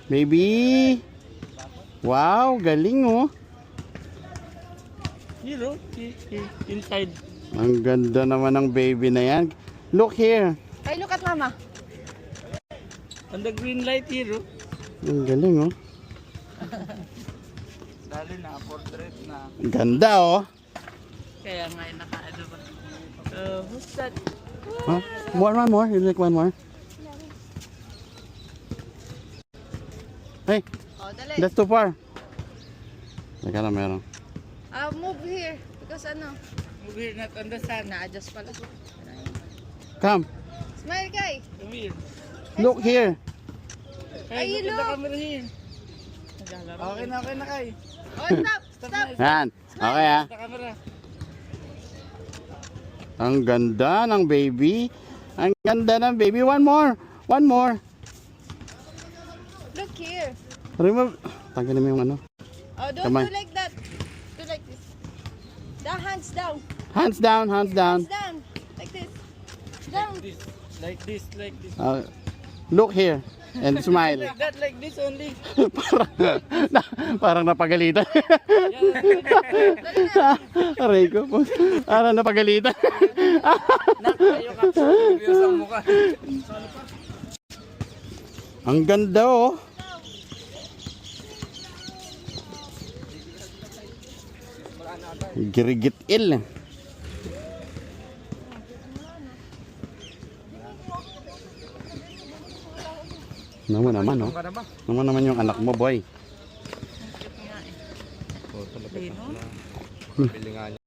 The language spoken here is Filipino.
Baby. Wow, galing oh. Hero, inside. Ang ganda naman ng baby na yan. Look here. Hey, look at mama. On the green light, hero. Ang galing oh. Dali na, portrait na. Ang ganda oh. Kaya nga naka-ano ba? Who's that? Huh? One more. You like one more? Hey, Oh, dali. that's too far. Teka lang, meron. Move here. Because ano, We're not on the sun. na-adjust pala. Come. Smile, guy. Come here. Look here. Hey, Ay, look at the look. camera here. Okay na kay. Oh, stop. Stop. Yan. Okay ah. Sa camera. Ang ganda ng baby. Ang ganda ng baby. One more. One more. Look here. Remove. Tanggalin mo yung ano. Oh, don't Kamay. do like that. Do like this. The hands down. Hands down. Hands down. Hands down. Like this. Down. Like this. Look here. And smile. Like that, like this only. Parang napagalitan. Yeah. Aray ko po. Parang napagalitan. Nakayo ka. Serious ang mukha. Ang ganda oh. Girigit il. Naman oh. Naman yung anak mo, boy. Lino? Pili nga niya.